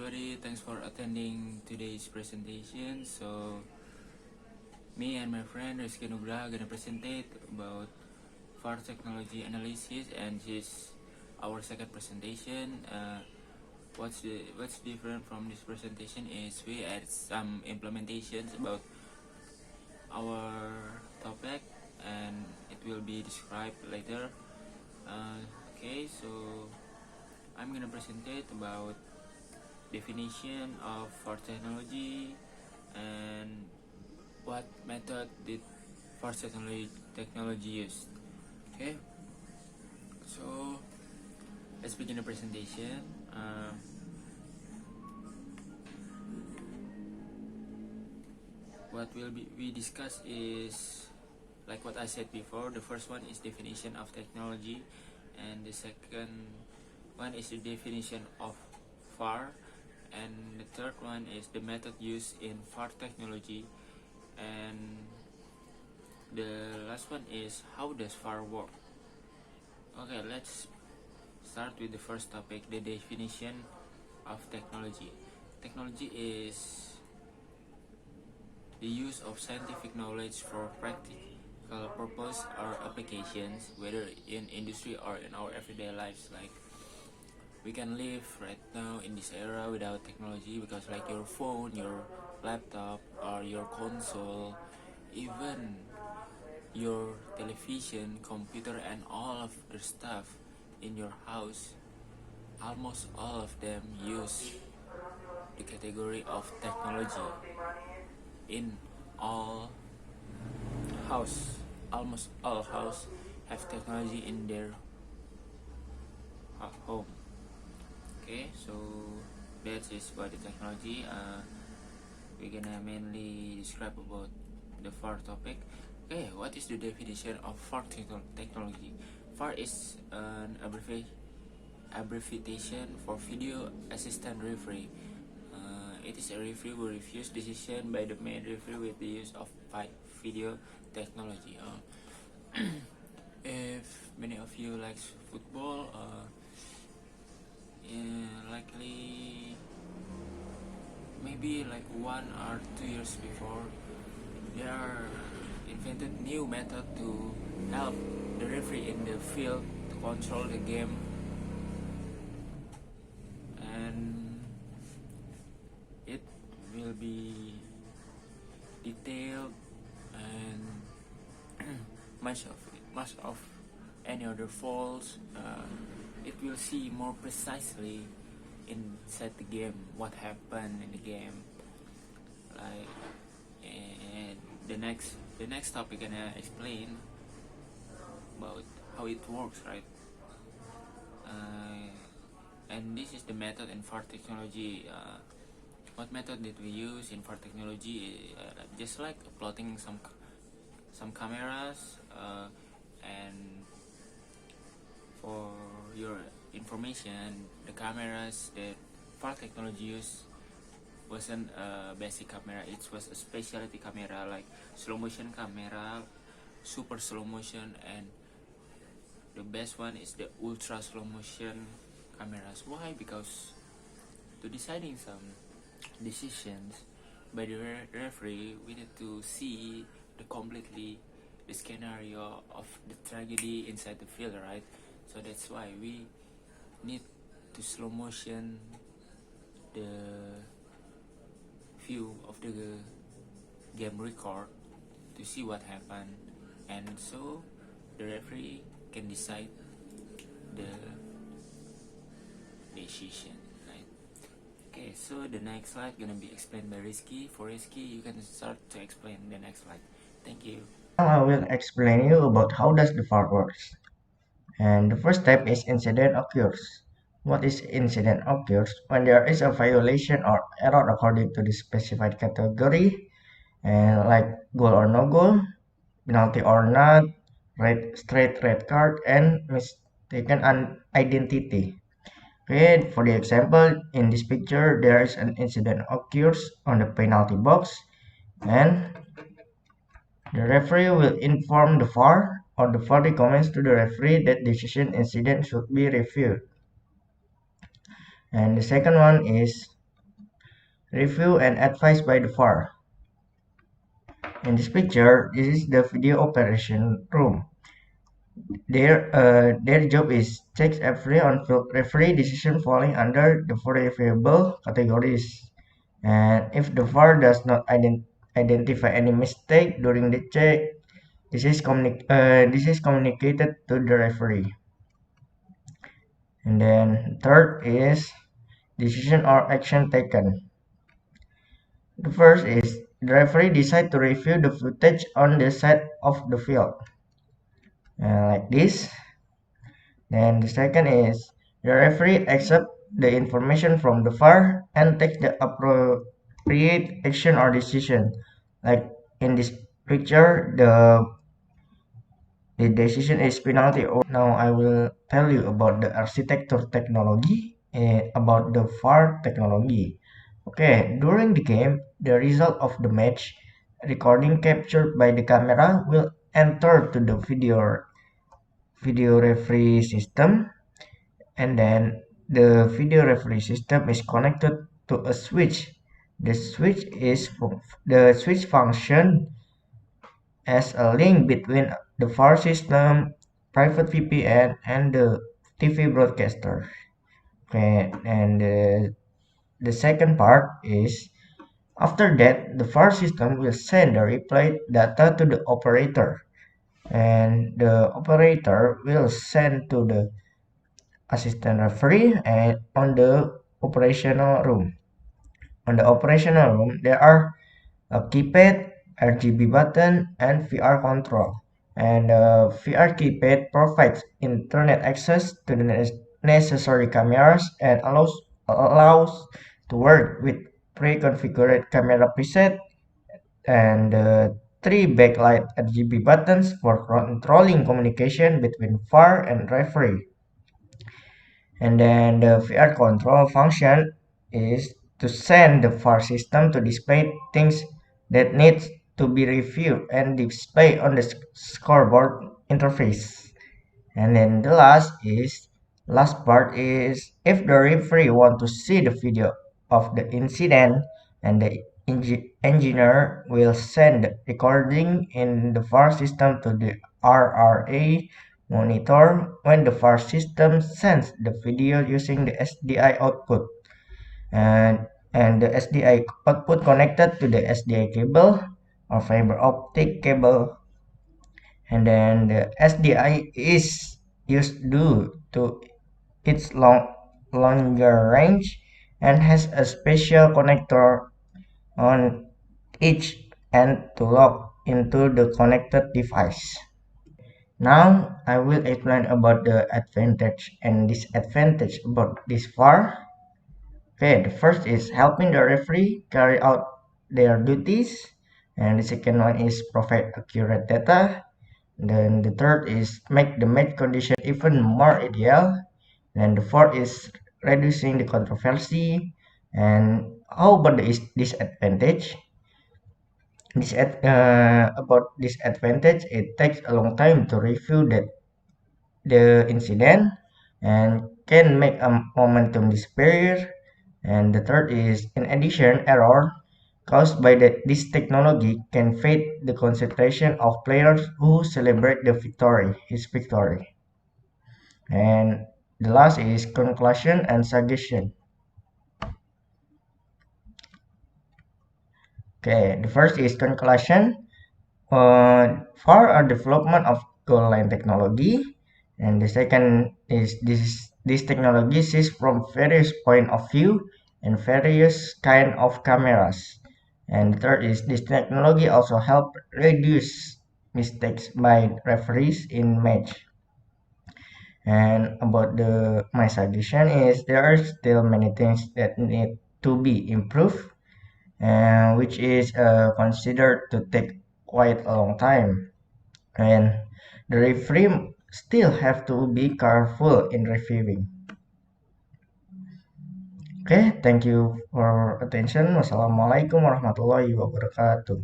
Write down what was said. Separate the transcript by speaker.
Speaker 1: everybody, thanks for attending today's presentation. So, me and my friend Rizky Nugraha gonna present about VAR technology analysis, and this is our second presentation. What's different from this presentation is we add some implementations about our topic, and it will be described later. Okay, so I'm gonna present about definition of VAR technology and what method did VAR technology used. Okay, so let's begin the presentation. What we discuss is like what I said before. The first one is definition of technology, and the second one is the definition of VAR, and the third one is the method used in VAR technology, and the last one is how does VAR work. Okay, let's start with the first topic, the definition of technology. Technology is the use of scientific knowledge for practical purpose or applications, whether in industry or in our everyday lives. Like, we can live right now in this era without technology, because like your phone, your laptop, or your console, even your television, computer, and all of the stuff in your house, almost all of them use the category of technology. In all house, almost all house have technology in their home. Okay, so that is about the technology. We're gonna mainly describe about the VAR topic. Okay, what is the definition of VAR technology? VAR is an abbreviation for video assistant referee. It is a referee who reviews decision by the main referee with the use of video technology. If many of you like football, likely maybe like 1 or 2 years before, they are invented new method to help the referee in the field to control the game, and it will be detailed and much of any other faults. It will see more precisely inside the game what happened in the game. Like, and the next topic gonna explain about how it works, right? And this is the method in VAR technology. What method did we use in VAR technology? Just like plotting some cameras, and for your information, the cameras that VAR technology used wasn't a basic camera. It was a specialty camera, like slow motion camera, super slow motion, and the best one is the ultra slow motion cameras. Why? Because to deciding some decisions by the referee, we need to see completely the scenario of the tragedy inside the field, right? So that's why we need to slow motion the view of the game record to see what happened, and so the referee can decide the decision, right? Okay, so the next slide gonna be explained by Rizky. For Rizky, you can start to explain the next slide. Thank you.
Speaker 2: Now I will explain you about how does the VAR works. And the first step is incident occurs. What is incident occurs? When there is a violation or error according to the specified category, and like goal or no goal, penalty or not, straight red card, and mistaken identity. Okay, for the example, in this picture, there is an incident occurs on the penalty box, and the referee will inform the VAR, or the VAR recommends to the referee that decision incident should be reviewed. And the second one is review and advice by the VAR. In this picture, this is the video operation room. Their job is check every on-field referee decision falling under the variable categories, and if the VAR does not identify any mistake during the check, this is communicated to the referee. And then third is decision or action taken. The first is the referee decide to review the footage on the side of the field, like this. Then the second is the referee accept the information from the VAR and take the appropriate action or decision. Like in this picture, the decision is penalty. Now I will tell you about the architecture technology, about the VAR technology. Okay, during the game, the result of the match recording captured by the camera will enter to the video referee system, and then the video referee system is connected to a switch. The switch function as a link between the VAR system, private VPN, and the TV broadcaster. Okay, and the second part is after that the VAR system will send the replay data to the operator, and the operator will send to the assistant referee and on the operational room. On the operational room, there are a keypad, RGB button, and VR control. And the VR keypad provides internet access to the necessary cameras and allows to work with pre-configured camera preset, and three backlight RGB buttons for controlling communication between VAR and referee. And then the VR control function is to send the VAR system to display things that needs to be reviewed and display on the scoreboard interface. And then the last part is if the referee want to see the video of the incident, and the engineer will send the recording in the VAR system to the RRA monitor. When the VAR system sends the video using the SDI output, and the SDI output connected to the SDI cable or fiber optic cable, and then the SDI is used due to its longer range and has a special connector on each end to log into the connected device. Now I will explain about the advantage and disadvantage about this VAR. Okay, the first is helping the referee carry out their duties, and the second one is provide accurate data. Then the third is make the match condition even more ideal. And the fourth is reducing the controversy. And how about the disadvantage? About disadvantage, it takes a long time to review the incident and can make a momentum disappear. And the third is, in addition, error caused by this technology can fade the concentration of players who celebrate his victory. And the last is conclusion and suggestion. Okay, the first is conclusion. For our development of goal line technology, and the second is this technology sees from various point of view and various kind of cameras. And the third is this technology also help reduce mistakes by referees in match. And about my suggestion is there are still many things that need to be improved, which is considered to take quite a long time. And the referee still have to be careful in reviewing. Okay, thank you for attention. Wassalamualaikum warahmatullahi wabarakatuh.